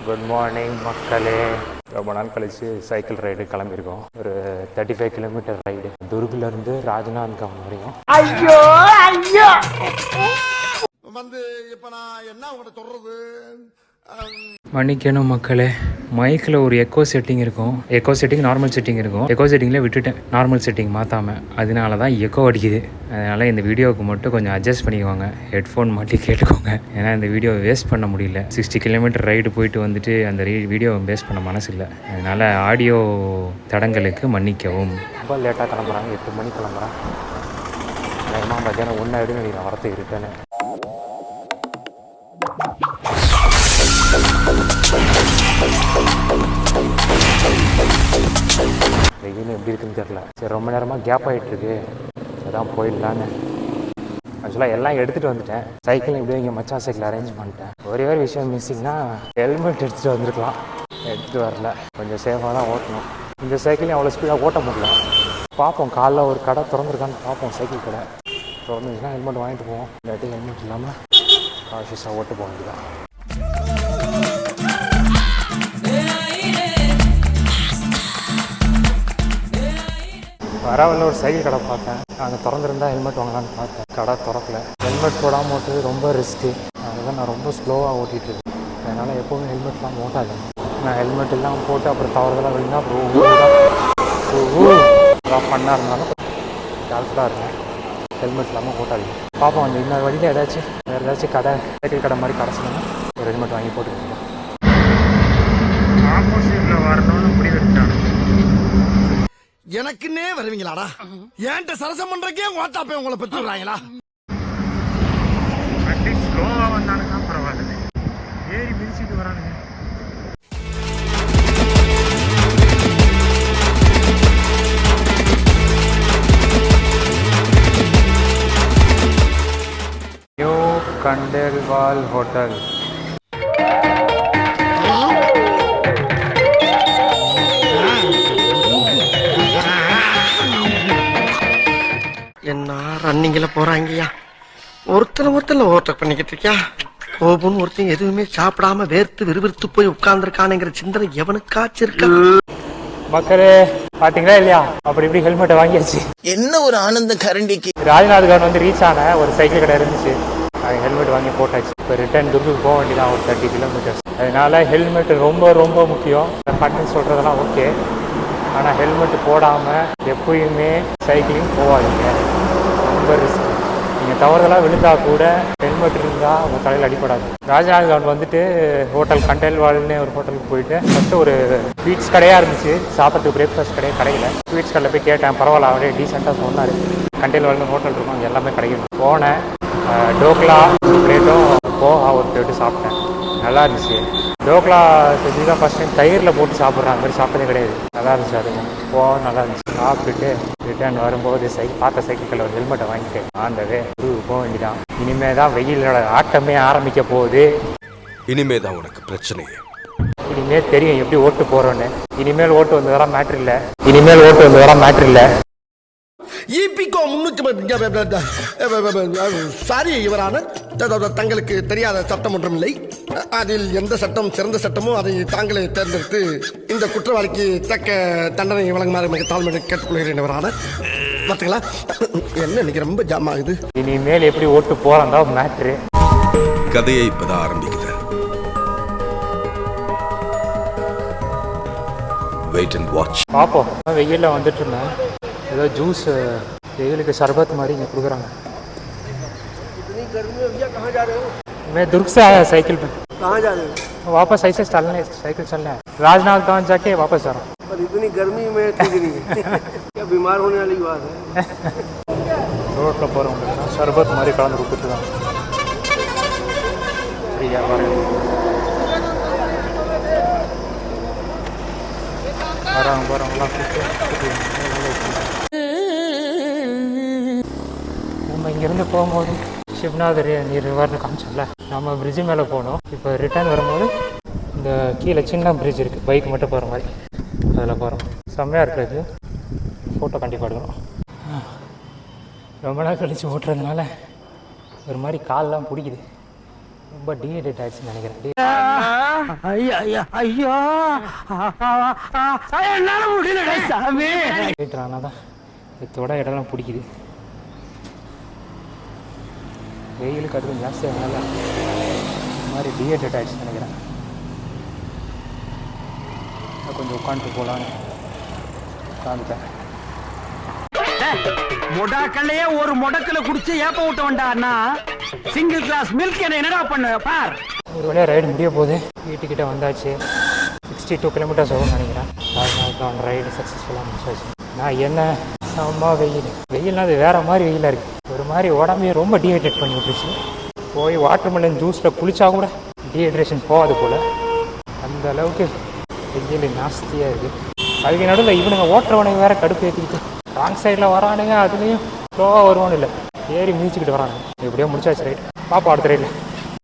Good morning மக்களே. ரொம்ப நாள் கழிச்சு சைக்கிள் ரைடு கிளம்பியிருக்கோம். ஒரு 35 கிலோமீட்டர் ரைடு துர்கிலேருந்து ராஜ்நாந்த்காவன் வரையும். ஐயோ ஐயோ வந்து இப்ப நான் என்ன உங்கள்கிட்ட சொல்றது. மன்னிக்கணும் மக்களே, மைக்கில் ஒரு எக்கோ செட்டிங் இருக்கும். எக்கோ செட்டிங் நார்மல் செட்டிங் இருக்கும். எக்கோ செட்டிங்கில் விட்டுட்டேன், நார்மல் செட்டிங் மாற்றாமல். அதனால தான் எக்கோ அடிக்குது. அதனால் இந்த வீடியோவுக்கு மட்டும் கொஞ்சம் அட்ஜஸ்ட் பண்ணிக்குவாங்க. ஹெட்ஃபோன் மாட்டி கேட்டுக்கோங்க. ஏன்னா இந்த வீடியோவை வேஸ்ட் பண்ண முடியல. 60 கிலோமீட்டர் ரைடு போயிட்டு வந்துட்டு அந்த வீடியோவை வேஸ்ட் பண்ண மனசு இல்லை. அதனால் ஆடியோ தடங்களுக்கு மன்னிக்கவும். ரொம்ப லேட்டாக கிளம்புறாங்க, 8 மணிக்கு கிளம்புறான். வேகமாக மத்தியானம் 1 ஆகிடும் நீங்கள் வரத்துக்கு இருக்கேன்னு. வெயில் எப்படி இருக்குன்னு தெரில. சரி, ரொம்ப நேரமாக கேப் ஆகிட்டுருக்கு, அதான் போயிடலான்னு. ஆக்சுவலாக எல்லாம் எடுத்துகிட்டு வந்துட்டேன். சைக்கிள் எப்படியும் இங்கே மச்சான் சைக்கிள் அரேஞ்ச் பண்ணிட்டேன். ஒரே ஒரு விஷயம் மிஸ்ஸிங்னா ஹெல்மெட் எடுத்துகிட்டு வந்துருக்கலாம். எடுத்துகிட்டு வரல. கொஞ்சம் சேஃபாக தான் ஓட்டணும். இந்த சைக்கிளையும் அவ்வளோ ஸ்பீடாக ஓட்ட முடியல. பார்ப்போம், காலைல ஒரு கடை திறந்துருக்கான்னு பார்ப்போம். சைக்கிள் கடை திறந்துச்சுன்னா ஹெல்மெட் வாங்கிட்டு போவோம். இல்லாட்டி ஹெல்மெட் இல்லாமல் காஷியஸாக ஓட்டு போக வேண்டியதான். வரவழில் ஒரு சைக்கிள் கடை பார்த்தேன். அங்கே திறந்துருந்தா ஹெல்மெட் வாங்கலான்னு பார்த்தேன். கடை திறக்கல. ஹெல்மெட் போடாமல் ஓட்டுறது ரொம்ப ரிஸ்க்கு. அதுதான் நான் ரொம்ப ஸ்லோவாக ஓட்டிகிட்டு இருக்கேன். அதனால் எப்போவுமே ஹெல்மெட்லாம் ஓட்டாது. நான் ஹெல்மெட் இல்லாமல் போட்டு அப்புறம் தவறுதெல்லாம் விழுந்தா அப்புறம் பண்ணாக இருந்தாலும் கேர்ஃபுல்லாக இருக்கேன். ஹெல்மெட் இல்லாமல் ஓட்டாது. பார்ப்போம், அந்த இன்னொரு வழியில் வேறு ஏதாச்சும் கடை சைக்கிள் கடை மாதிரி கிடச்சிங்கன்னா ஒரு ஹெல்மெட் வாங்கி போட்டுருக்கேன். ஆப்போசிட்டில் வரணும்னு முடிவெடுத்தாங்க. எனக்குன்னே வருவீங்களாடா? ஏன்ட்ட சரசம் பண்றக்கே ஓட்டாப்பே உங்களை பெற்று விடுறாங்களா? அட்லீஸ்ட் ஸ்லோவாக வந்தானுங்க பரவாயில்ல. ஏறி மிதிச்சுட்டு வரானுங்க. New Khandelwal hotel. என்ன ரன்னிங்ல போறாங்கய்யா? ஒருத்தர் ஓவர்டேக் பண்ணிக்கிட்டு இருக்கியா? கோபுன்னு ஒருத்தன் எதுவுமே சாப்பிடாம வேர்த்து விறுவிறுத்து போய் உட்கார்ந்துருக்கானுங்கிற சிந்தனை எவனுக்காச்சும் இருக்கா? மக்களே பாத்தீங்களா இல்லையா? அப்படி இப்படி ஹெல்மெட்டை வாங்கியாச்சு. என்ன ஒரு ஆனந்த கரண்டிக்கு. ராஜ்நாத்காவன் வந்து ரீச் ஆன ஒரு சைக்கிள் கடை இருந்துச்சு. ஹெல்மெட் வாங்கி போட்டாச்சு. இப்போ ரிட்டர்ன் துர்குக்கு போக வேண்டியதான், ஒரு 30 கிலோமீட்டர்ஸ். அதனால ஹெல்மெட் ரொம்ப ரொம்ப முக்கியம். ஃபன்னு சொல்கிறதெல்லாம் ஓகே, ஆனால் ஹெல்மெட் போடாமல் எப்பயுமே சைக்கிளிங் போகாதீங்க. ரொம்ப ரிஸ்க். நீங்கள் தவறுதலாக விழுந்தால் கூட ஹெல்மெட் இருந்தால் உங்கள் தலையில் அடிப்படாது. ராஜ்நாத்காவன் வந்துட்டு ஹோட்டல் கண்டேல்வால்னு ஒரு ஹோட்டலுக்கு போயிட்டு ஃபஸ்ட்டு ஒரு ஸ்வீட்ஸ் கடையாக இருந்துச்சு. சாப்பிட்றதுக்கு பிரேக்ஃபாஸ்ட் கிடைக்கல. ஸ்வீட்ஸ் கடையில் போய் கேட்டேன், பரவாயில்ல அவரே டீசெண்டாக சொன்னார். கண்டேல்வால்னு ஹோட்டல் இருக்கும், அங்கே எல்லாமே கிடைக்கும். போனேன், டோக்லா ஒரு பிளேட்டும் போகா ஒரு பிளேட்டும் சாப்பிட்டேன். நல்லா இருந்துச்சு. டோக்லா செஞ்சு தான் ஃபஸ்ட் டைம் தயிரில் போட்டு சாப்பிட்றேன். அந்த மாதிரி சாப்பிட்டதே கிடையாது. நல்லா இருந்துச்சு. அதுவும் போக நல்லா இருந்துச்சு. சாப்பிட்டுட்டு ரிட்டர்ன் வரும்போது பார்த்த சைக்கிளில் ஒரு ஹெல்மெட்டை வாங்கிட்டு ஆண்டவே போக வேண்டியதான். இனிமே தான் வெயிலோட ஆட்டமே ஆரம்பிக்க போகுது. இனிமே தான் உனக்கு பிரச்சனையே. இனிமேல் தெரியும் எப்படி ஓட்டு போகிறோன்னு. இனிமேல் ஓட்டு வந்து வர மேட்ரு இல்லை. ஈபிகோ 300 சாரி இவரான தங்களுக்கு தெரியாத சட்டம் ஒன்றும் இல்லை. அதில் எந்த சட்டம் சிறந்த சட்டமோ அதை தாங்களே தேர்ந்தெடுத்து இந்த குற்றவாளிக்கு தக்க தண்டனை வழங்குமாறு மிக தாழ்மையை கேட்டுக்கொள்கிறேன். இவரான பார்த்தீங்களா என்ன இன்னைக்கு ரொம்ப ஜாம் ஆகுது. இனிமேல் எப்படி ஓட்டு போறதா மேட்ரு. கதையை இப்பதான் ஆரம்பிக்குது. Wait and watch. பார்ப்போம். வெயிலில் வந்துட்டு இருந்தேன். ஏதோ ஜூஸ் வெயிலுக்கு शरबत மாதிரி இங்கே கொடுக்குறாங்க. मैं दुर्ग से आया साइकिल पे. कहाँ जा रहे हो? वापस ऐसे चलने साइकिल चलना है. राजनाथगांव जाके वापस जा रहा हूँ. पर इतनी गर्मी में ठीक नहीं है. क्या बीमार होने वाली बात है. ரோட்டில் போகிறவங்களுக்கு शरबत மாதிரி கலந்து கொடுத்துட்டு தான் ஃப்ரீயாக வரவங்களாம் கூப்பிட்டு நம்ம இங்கேருந்து போகும்போது சிவநாதர் நீர் ரிவர்னு காமிச்சோம்ல, நம்ம பிரிட்ஜு மேலே போனோம். இப்போ ரிட்டர்ன் வரும்போது இந்த கீழே சின்ன பிரிட்ஜ் இருக்குது, பைக் மட்டும் போகிற மாதிரி, அதில் போகிறோம். செம்மையாக இருக்கிறது. ஃபோட்டோ கண்டிப்பாக எடுக்கணும். ரொம்ப நாள் கழித்து ஓட்டுறதுனால ஒரு மாதிரி காலெலாம் பிடிக்குது. ரொம்ப டீஹைட்ரேட் ஆயிடுச்சுன்னு நினைக்கிறேன். ஆனால் தான் தொட இடம்லாம் பிடிக்குது. வெயிலுக்கு அது கொஞ்சம் ஜாஸ்தியாக இந்த மாதிரி டீஹைட்ரேட் ஆகிடுச்சுன்னு நினைக்கிறேன். கொஞ்சம் உட்காந்துட்டு போகலான்னு உட்காந்துட்டேன். மொடாக்கல்லையே ஒரு முடக்கல குடிச்சு ஏப்ப விட்ட வேண்டாண்ணா. சிங்கிள் கிளாஸ் மில்க் என்னடா பண்ண பார். ஒரு வழியாக ரைடு முடிய போகுது. வீட்டுக்கிட்ட வந்தாச்சு. 62 கிலோமீட்டர்ஸ் ஆகும்னு நினைக்கிறேன். அதனால தான் ரைடு சக்ஸஸ்ஃபுல்லாக முடிச்சாச்சு. நான் என்ன செம்ம வெயில்னா அது வேறு மாதிரி வெயிலாக இருக்குது. ஒரு மாதிரி உடம்பையே ரொம்ப டீஹைட்ரேட் பண்ணி விட்டுருச்சு. போய் வாட்டர்மெலன் ஜூஸில் குளித்தா கூட டீஹைட்ரேஷன் போகாது போல். அந்த அளவுக்கு வெயில் நாஸ்தியாக இருக்குது. அதுக்கு நடுவில் இவனுங்க ஓட்டுறவனுங்க வேறு கடுப்பு ஏற்றிக்கிட்டு ராங் சைடில் வரானுங்க. அதுலேயும் ஸ்லோவாக வருவானு இல்லை, ஏறி மிதிச்சுக்கிட்டு வரானுங்க. எப்படியோ முடிச்சாச்சு ரைட். பாப்பா அடுத்த ரைட்டில்.